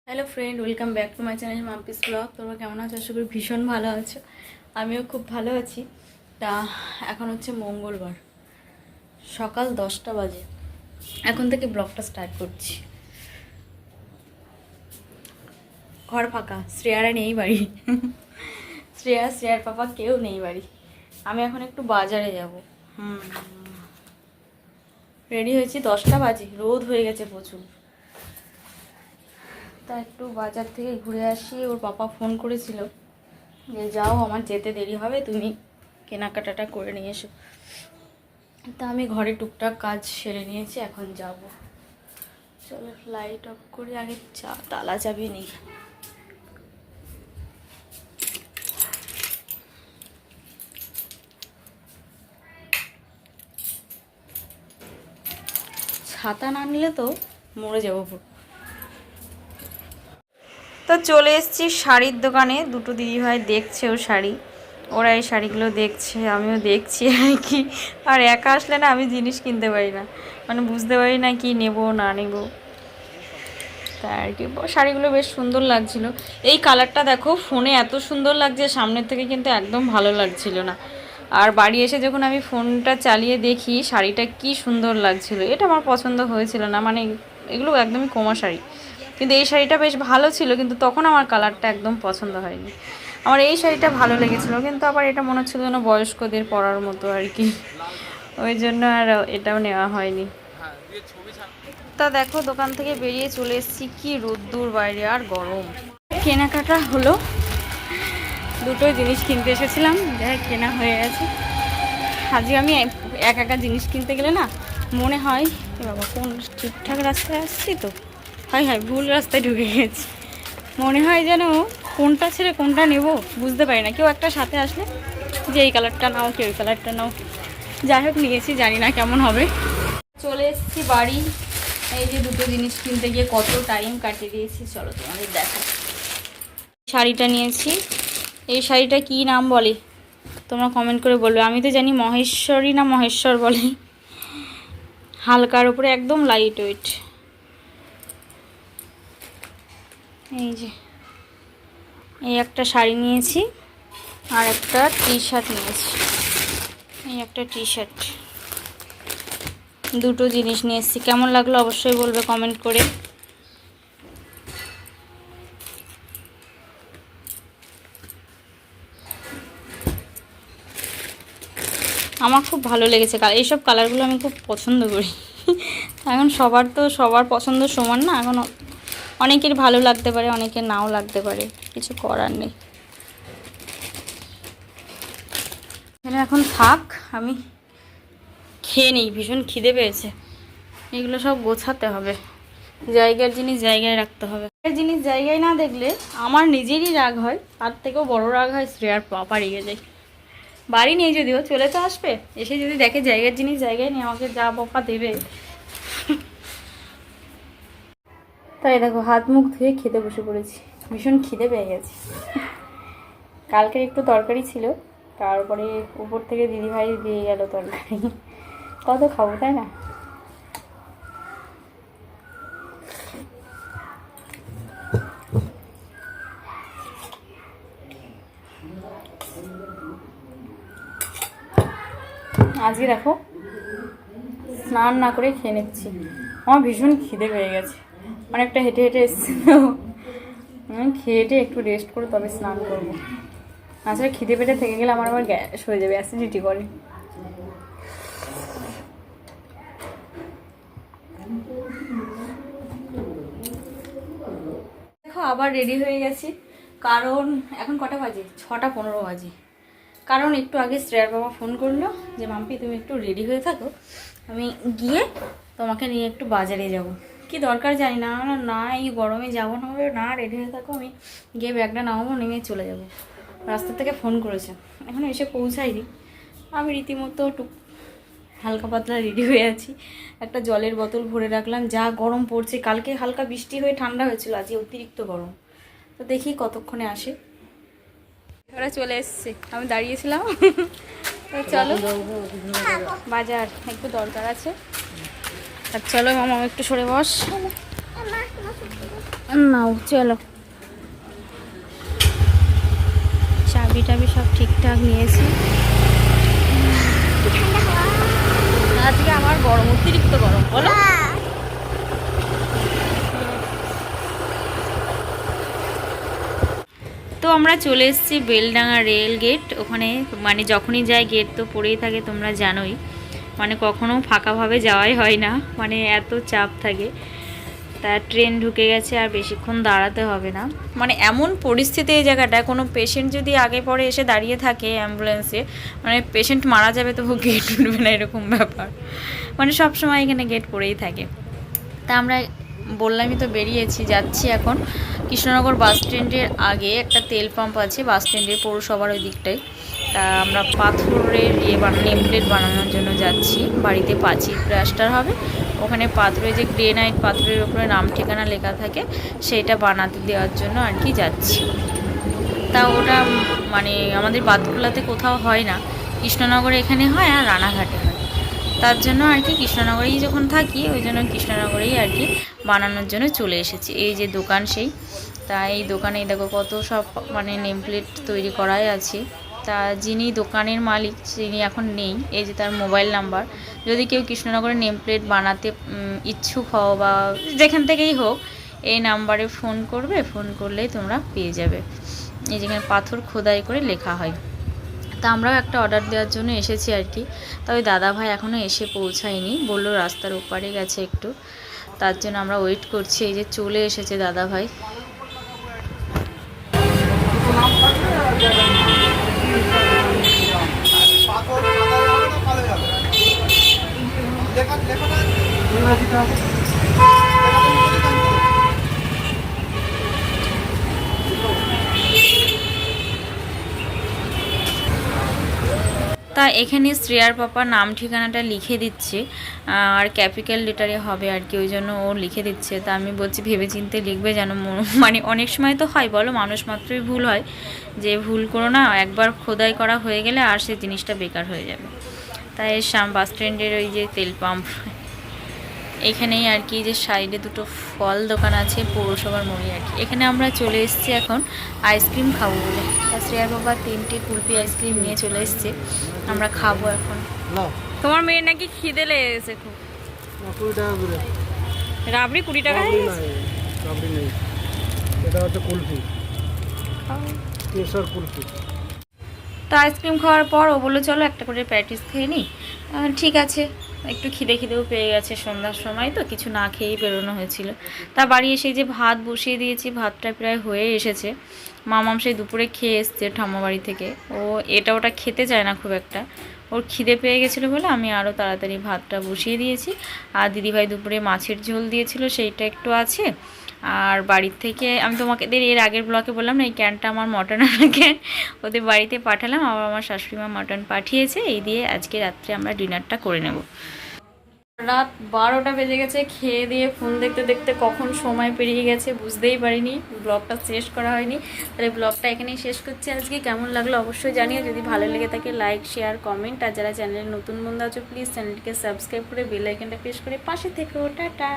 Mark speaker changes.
Speaker 1: Hello friend, welcome back to my channel Mampi's blog. তোমরা কেমন আছো? আশা করি ভীষণ ভালো আছো। আমিও খুব ভালো আছি। তা এখন হচ্ছে মঙ্গলবার, সকাল 10টা বাজে। এখন থেকে ব্লগটা স্টার্ট করছি। ঘর ফাঁকা, শ্রেয়ারা নেই বাড়ি। শ্রেয়ার পাপা কেউ নেই বাড়ি। আমি এখন একটু বাজারে যাব। রেডি হয়েছি, 10টা বাজে, রোদ হয়ে গেছে প্রচুর। তা একটু বাজার থেকে ঘুরে আসি। ওর পাপা ফোন করেছিল যে যাও, আমার যেতে দেরি হবে, তুমি কেনাকাটাটা করে নিয়ে এসো। তা আমি ঘরে টুকটাক কাজ সেরে নিয়েছি, এখন যাব। চলো লাইট অফ করে আগে তালা চাবি নেই। ছাতা না নিলে তো মরে যাবো পুরো। তো চলে এসেছি শাড়ির দোকানে। দুটো দিদিভাই দেখছে ও শাড়ি, ওরা এই শাড়িগুলো দেখছে, আমিও দেখছি আর কি। আর একা আসলে না আমি জিনিস কিনতে পারি না, মানে বুঝতে পারি না কি নেব না নেব। তাই আর কি। শাড়িগুলো বেশ সুন্দর লাগছিল। এই কালারটা দেখো, ফোনে এত সুন্দর লাগছে, সামনের থেকে কিন্তু একদম ভালো লাগছিল না। আর বাড়ি এসে যখন আমি ফোনটা চালিয়ে দেখি শাড়িটা কি সুন্দর লাগছিল, এটা আমার পছন্দ হয়েছিল না। মানে এগুলো একদমই কমা শাড়ি, কিন্তু এই শাড়িটা বেশ ভালো ছিল, কিন্তু তখন আমার কালারটা একদম পছন্দ হয়নি। আমার এই শাড়িটা ভালো লেগেছিলো, কিন্তু আবার এটা মনে হচ্ছিল যেন বয়স্কদের পরার মতো আর কি, ওই জন্য আর এটাও নেওয়া হয়নি। তা দেখো, দোকান থেকে বেরিয়ে চলে এসেছি, কি রোদ্দুর বাইরে আর গরম। কেনাকাটা হলো, দুটোই জিনিস কিনতে এসেছিলাম, যাই কেনা হয়ে গেছে। আজকে আমি একা জিনিস কিনতে গেলে না মনে হয় বাবা কোন ঠিকঠাক রাস্তায় আসছি, তো হয় ভুল রাস্তায় ঢুকে গেছি। মনে হয় যেন কোনটা ছেড়ে কোনটা নেব বুঝতে পারি না। কেউ একটা সাথে আসলে যে এই কালারটা নাও, কেউ এই কালারটা নাও, যাই হোক নিয়েছি, জানি না কেমন হবে। চলে এসেছি বাড়ি। এই যে দুটো জিনিস কিনতে গিয়ে কত টাইম কাটিয়ে দিয়েছি, চলো তোমাদের দেখো। শাড়িটা নিয়েছি, এই শাড়িটা কি নাম বলে তোমরা কমেন্ট করে বলবে। আমি তো জানি মহেশ্বরী না মহেশ্বর বলে। হালকার উপরে একদম লাইট ওয়েট। এই যে এই একটা শাড়ি নিয়েছি, আর একটা টি শার্ট নিয়েছি। এই একটা টি শার্ট, দুটো জিনিস নিয়ে এসেছি। কেমন লাগলো অবশ্যই বলবে কমেন্ট করে। আমার খুব ভালো লেগেছে এইসব কালারগুলো, আমি খুব পছন্দ করি। এখন সবার পছন্দ সমান না, এখন অনেকের ভালো লাগতে পারে, অনেকের নাও লাগতে পারে, কিছু করার নেই। এখানে এখন থাক, আমি খেয়ে নিই, ভীষণ খিদে পেয়েছে। এগুলো সব গোছাতে হবে, জায়গার জিনিস জায়গায় রাখতে হবে। জিনিস জায়গায় না দেখলে আমার নিজেরই রাগ হয়, তার থেকেও বড় রাগ হয় শ্রেয়ার পাপা রেগে যায়। বাড়ি নেই যদিও, চলে তো আসবে, এসে যদি দেখে জায়গার জিনিস জায়গায় নিয়ে আমাকে যা বকা দেবে। তাই দেখো, হাত মুখ ধুয়ে খেতে বসে পড়েছি, ভীষণ খিদে পেয়ে গেছে। কালকের একটু তরকারি ছিল, তারপরে উপর থেকে দিদিভাই দিয়ে গেল তরকারি। কত খাবো তাই না? আজকে দেখো স্নান না করে খেয়ে নিচ্ছি, আমার ভীষণ খিদে পেয়ে গেছে। অনেকটা হেঁটে হেঁটে এসেছি তো, আমি খেয়ে হেঁটে একটু রেস্ট করে তবে স্নান করবো। আসলে খিদে পেটে থেকে গেলে আমার আবার গ্যাস হয়ে যাবে, অ্যাসিডিটি করে। দেখো আবার রেডি হয়ে গেছি, কারণ এখন কটা বাজে, 6টা 15 বাজে। কারণ একটু আগে শ্রেয়ার বাবা ফোন করলো যে মাম্পি তুমি একটু রেডি হয়ে থাকো, আমি গিয়ে তোমাকে নিয়ে একটু বাজারে যাব। কি দরকার জানি না, না এই গরমে যাবো না, না রেডি হয়ে থাকো, আমি গিয়ে ব্যাগটা নামাবো, নেমে চলে যাব। রাস্তা থেকে ফোন করেছে, এখন এসে পৌঁছাইনি। আমি রীতিমতো হালকা পাতলা রেডি হয়ে আছি। একটা জলের বোতল ভরে রাখলাম, যা গরম পড়ছে। কালকে হালকা বৃষ্টি হয়ে ঠান্ডা হয়েছিল, আজকে অতিরিক্ত গরম। তো দেখি কতক্ষণে আসে। ওরা চলে এসছে, আমি দাঁড়িয়েছিলাম। তো চলো বাজার, একটু দরকার আছে। আর চলো মামা একটু সরে বস। নাও চলো। চাবি টাবি সব ঠিকঠাক নিয়েছি। আজকে আমার গরম, অতিরিক্ত গরম, বলো। তো আমরা চলে এসেছি বেলডাঙা রেল গেট। ওখানে মানে যখনই যাই গেট তো পড়েই থাকে, তোমরা জানোই। মানে কখনো ফাঁকাভাবে যাওয়াই হয় না, মানে এত চাপ থাকে। তা ট্রেন ঢুকে গেছে, আর বেশিক্ষণ দাঁড়াতে হবে না। মানে এমন পরিস্থিতি এই জায়গাটায়, কোনো পেশেন্ট যদি আগে পরে এসে দাঁড়িয়ে থাকে অ্যাম্বুলেন্সে, মানে পেশেন্ট মারা যাবে তবু গেট উঠবে না, এরকম ব্যাপার। মানে সব সময় এখানে গেট পড়েই থাকে। তা আমরা বললামই তো বেরিয়েছি, যাচ্ছি এখন কৃষ্ণনগর বাস স্ট্যান্ডের আগে একটা তেল পাম্প আছে বাস স্ট্যান্ডের, পৌরসভার ওই দিকটায়। তা আমরা পাথরের নেম প্লেট বানানোর জন্য যাচ্ছি। বাড়িতে পাঁচিল প্লাস্টার হবে, ওখানে পাথরে যে গ্রেনাইট পাথরের উপরে নাম ঠিকানা লেখা থাকে সেইটা বানাতে দেওয়ার জন্য আর কি যাচ্ছি। তা ওটা মানে আমাদের বাতকুলাতে কোথাও হয় না, কৃষ্ণনগরে এখানে হয় আর রানাঘাটে হয়। তার জন্য আর কি কৃষ্ণনগরেই যখন থাকি, ওই জন্য কৃষ্ণনগরেই আর কি বানানোর জন্য চলে এসেছি। এই যে দোকান সেই, তা এই দোকানে দেখো কত সব মানে নেম প্লেট তৈরি করাই আছে। তা যিনি দোকানের মালিক তিনি এখন নেই। এই যে তার মোবাইল নাম্বার, যদি কেউ কৃষ্ণনগরের নেম প্লেট বানাতে ইচ্ছুক হও বা যেখান থেকেই হোক, এই নাম্বারে ফোন করবে, ফোন করলেই তোমরা পেয়ে যাবে। এই যেখানে পাথর খোদাই করে লেখা হয়। তা আমরাও একটা অর্ডার দেওয়ার জন্য এসেছি আর কি। তবে দাদাভাই এখনও এসে পৌঁছায়নি, বললো রাস্তার ওপারে গেছে একটু, তার জন্য আমরা ওয়েট করছি। এই যে চলে এসেছে দাদাভাই। তা এখানে শ্রেয়ার পাপা নাম ঠিকানাটা লিখে দিচ্ছে, আর ক্যাপিটাল লেটারে হবে আর কি, ওই জন্য ও লিখে দিচ্ছে। তা আমি বলছি ভেবেচিন্তে লিখবে যেন, মানে অনেক সময় তো হয় বলো, মানুষ মাত্রই ভুল হয়, যে ভুল করো না, একবার খোদাই করা হয়ে গেলে আর সেই জিনিসটা বেকার হয়ে যাবে। তাই বাস স্ট্যান্ডের ওই যে তেল পাম্প এখানেই আর কি, যে সাইডে দুটো ফল দোকান আছে পৌরসভার মোড়ে আর কি। এখানে আমরা চলে এসেছি এখন আইসক্রিম খাবো বলে। তা শ্রেয়ার বাবা 3টে কুলফি আইসক্রিম নিয়ে চলে এসছে, আমরা খাবো এখন। তোমার মেয়ে নাকি খিদে লেগেছে খুব।
Speaker 2: 20 টাকা করে
Speaker 1: রাবড়ি 20 টাকা।
Speaker 2: রাবড়ি নেই, এটা হচ্ছে কুলফি, কেশর কুলফি।
Speaker 1: তো আইসক্রিম খাওয়ার পর ও বললো চলো একটা করে প্যাটিস খেয়ে নিই। ঠিক আছে, একটু খিদেও পেয়ে গেছে, সন্ধ্যার সময় তো কিছু না খেয়েই বেরোনো হয়েছিল। তা বাড়ি এসে যে ভাত বসিয়ে দিয়েছি, ভাতটা প্রায় হয়ে এসেছে। মামাম সেই দুপুরে খেয়ে এসছে ঠাম্মা বাড়ি থেকে। ও এটা ওটা খেতে চায় না খুব একটা, ওর খিদে পেয়ে গেছিলো বলে আমি আরও তাড়াতাড়ি ভাতটা বসিয়ে দিয়েছি। আর দিদিভাই দুপুরে মাছের ঝোল দিয়েছিল, সেইটা একটু আছে। আর বাড়ির থেকে আমি তোমাকে এর আগের ব্লকে বললাম না, এই ক্যানটা আমার মটনের ক্যান, ওদের বাড়িতে পাঠালাম। আবার আমার শাশুড়িমা মটন পাঠিয়েছে, এই দিয়ে আজকে রাত্রে আমরা ডিনারটা করে নেব। রাত 12টা বেজে গেছে, খেয়ে দিয়ে ফোন দেখতে দেখতে কখন সময় পেরিয়ে গেছে বুঝতেই পারিনি, ব্লগটা শেষ করা হয়নি। তাহলে ব্লগটা এখানেই শেষ করছি আজকে। কেমন লাগলো অবশ্যই জানিও, যদি ভালো লেগে থাকে লাইক শেয়ার কমেন্ট, আর যারা চ্যানেলে নতুন বন্ধু আছো প্লিজ চ্যানেলটিকে সাবস্ক্রাইব করে বেল আইকনটা প্রেস করে পাশে থেকো। টাটা।